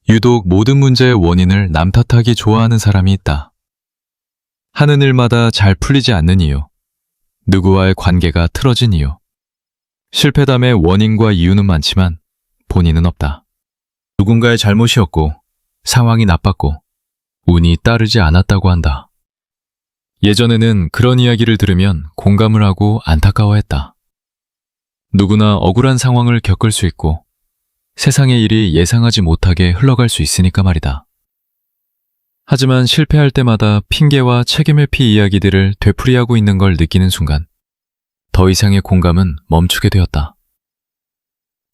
유독 모든 문제의 원인을 남 탓하기 좋아하는 사람이 있다. 하는 일마다 잘 풀리지 않는 이유, 누구와의 관계가 틀어진 이유, 실패담의 원인과 이유는 많지만 본인은 없다. 누군가의 잘못이었고, 상황이 나빴고, 운이 따르지 않았다고 한다. 예전에는 그런 이야기를 들으면 공감을 하고 안타까워했다. 누구나 억울한 상황을 겪을 수 있고, 세상의 일이 예상하지 못하게 흘러갈 수 있으니까 말이다. 하지만 실패할 때마다 핑계와 책임을 피 이야기들을 되풀이하고 있는 걸 느끼는 순간 더 이상의 공감은 멈추게 되었다.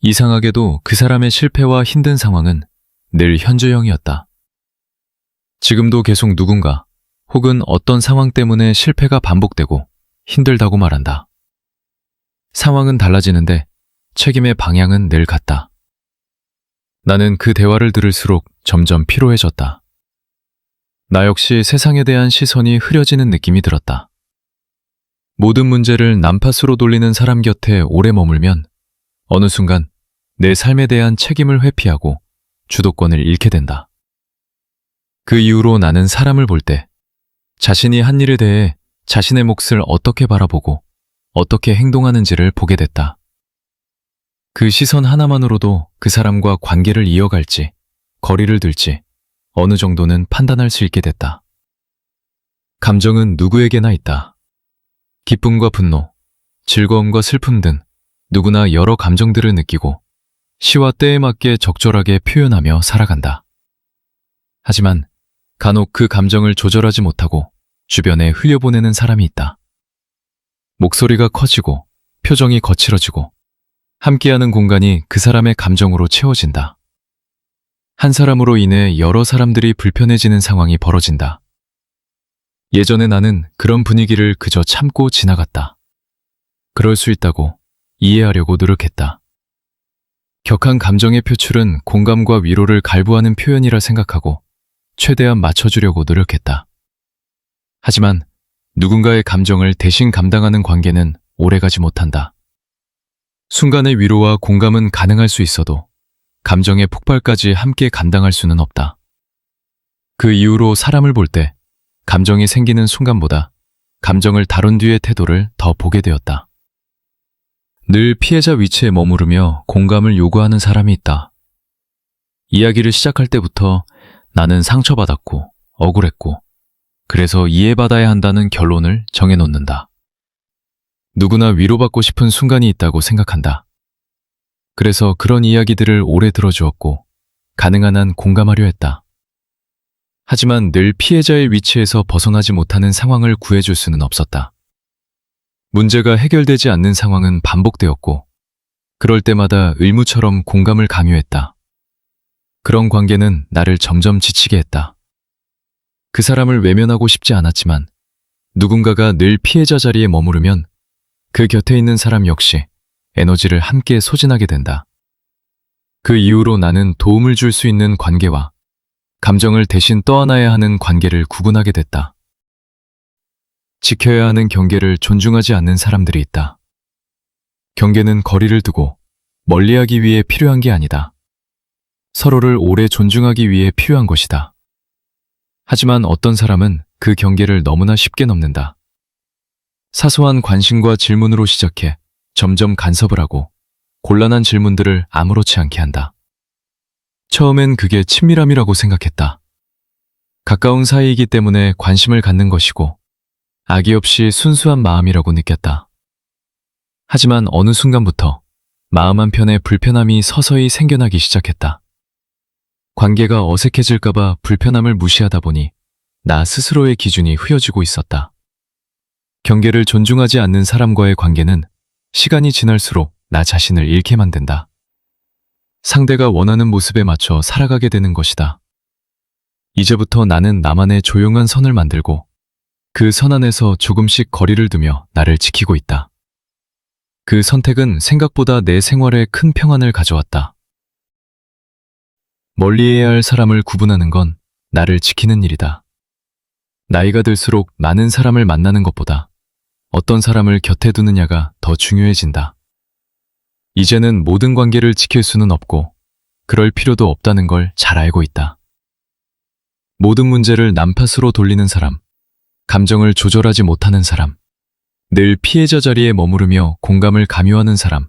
이상하게도 그 사람의 실패와 힘든 상황은 늘 현저형이었다. 지금도 계속 누군가 혹은 어떤 상황 때문에 실패가 반복되고 힘들다고 말한다. 상황은 달라지는데 책임의 방향은 늘 같다. 나는 그 대화를 들을수록 점점 피로해졌다. 나 역시 세상에 대한 시선이 흐려지는 느낌이 들었다. 모든 문제를 남 탓으로 돌리는 사람 곁에 오래 머물면 어느 순간 내 삶에 대한 책임을 회피하고 주도권을 잃게 된다. 그 이후로 나는 사람을 볼 때 자신이 한 일에 대해 자신의 몫을 어떻게 바라보고 어떻게 행동하는지를 보게 됐다. 그 시선 하나만으로도 그 사람과 관계를 이어갈지, 거리를 둘지 어느 정도는 판단할 수 있게 됐다. 감정은 누구에게나 있다. 기쁨과 분노, 즐거움과 슬픔 등 누구나 여러 감정들을 느끼고 시와 때에 맞게 적절하게 표현하며 살아간다. 하지만 간혹 그 감정을 조절하지 못하고 주변에 흘려보내는 사람이 있다. 목소리가 커지고 표정이 거칠어지고 함께하는 공간이 그 사람의 감정으로 채워진다. 한 사람으로 인해 여러 사람들이 불편해지는 상황이 벌어진다. 예전에 나는 그런 분위기를 그저 참고 지나갔다. 그럴 수 있다고 이해하려고 노력했다. 격한 감정의 표출은 공감과 위로를 갈구하는 표현이라 생각하고 최대한 맞춰주려고 노력했다. 하지만 누군가의 감정을 대신 감당하는 관계는 오래가지 못한다. 순간의 위로와 공감은 가능할 수 있어도 감정의 폭발까지 함께 감당할 수는 없다. 그 이후로 사람을 볼 때 감정이 생기는 순간보다 감정을 다룬 뒤의 태도를 더 보게 되었다. 늘 피해자 위치에 머무르며 공감을 요구하는 사람이 있다. 이야기를 시작할 때부터 나는 상처받았고 억울했고 그래서 이해받아야 한다는 결론을 정해놓는다. 누구나 위로받고 싶은 순간이 있다고 생각한다. 그래서 그런 이야기들을 오래 들어주었고 가능한 한 공감하려 했다. 하지만 늘 피해자의 위치에서 벗어나지 못하는 상황을 구해줄 수는 없었다. 문제가 해결되지 않는 상황은 반복되었고 그럴 때마다 의무처럼 공감을 강요했다. 그런 관계는 나를 점점 지치게 했다. 그 사람을 외면하고 싶지 않았지만 누군가가 늘 피해자 자리에 머무르면 그 곁에 있는 사람 역시 에너지를 함께 소진하게 된다. 그 이후로 나는 도움을 줄 수 있는 관계와 감정을 대신 떠안아야 하는 관계를 구분하게 됐다. 지켜야 하는 경계를 존중하지 않는 사람들이 있다. 경계는 거리를 두고 멀리하기 위해 필요한 게 아니다. 서로를 오래 존중하기 위해 필요한 것이다. 하지만 어떤 사람은 그 경계를 너무나 쉽게 넘는다. 사소한 관심과 질문으로 시작해 점점 간섭을 하고 곤란한 질문들을 아무렇지 않게 한다. 처음엔 그게 친밀함이라고 생각했다. 가까운 사이이기 때문에 관심을 갖는 것이고 악의 없이 순수한 마음이라고 느꼈다. 하지만 어느 순간부터 마음 한편에 불편함이 서서히 생겨나기 시작했다. 관계가 어색해질까봐 불편함을 무시하다 보니 나 스스로의 기준이 흐려지고 있었다. 경계를 존중하지 않는 사람과의 관계는 시간이 지날수록 나 자신을 잃게 만든다. 상대가 원하는 모습에 맞춰 살아가게 되는 것이다. 이제부터 나는 나만의 조용한 선을 만들고 그 선 안에서 조금씩 거리를 두며 나를 지키고 있다. 그 선택은 생각보다 내 생활에 큰 평안을 가져왔다. 멀리해야 할 사람을 구분하는 건 나를 지키는 일이다. 나이가 들수록 많은 사람을 만나는 것보다 어떤 사람을 곁에 두느냐가 더 중요해진다. 이제는 모든 관계를 지킬 수는 없고 그럴 필요도 없다는 걸 잘 알고 있다. 모든 문제를 남 탓으로 돌리는 사람, 감정을 조절하지 못하는 사람, 늘 피해자 자리에 머무르며 공감을 강요하는 사람,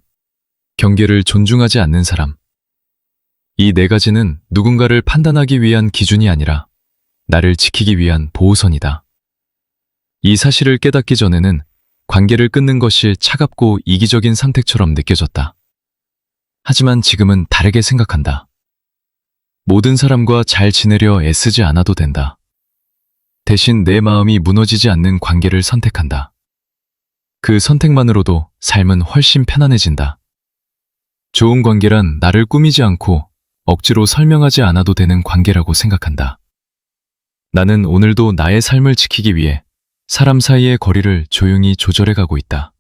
경계를 존중하지 않는 사람. 이 네 가지는 누군가를 판단하기 위한 기준이 아니라 나를 지키기 위한 보호선이다. 이 사실을 깨닫기 전에는 관계를 끊는 것이 차갑고 이기적인 선택처럼 느껴졌다. 하지만 지금은 다르게 생각한다. 모든 사람과 잘 지내려 애쓰지 않아도 된다. 대신 내 마음이 무너지지 않는 관계를 선택한다. 그 선택만으로도 삶은 훨씬 편안해진다. 좋은 관계란 나를 꾸미지 않고 억지로 설명하지 않아도 되는 관계라고 생각한다. 나는 오늘도 나의 삶을 지키기 위해 사람 사이의 거리를 조용히 조절해 가고 있다.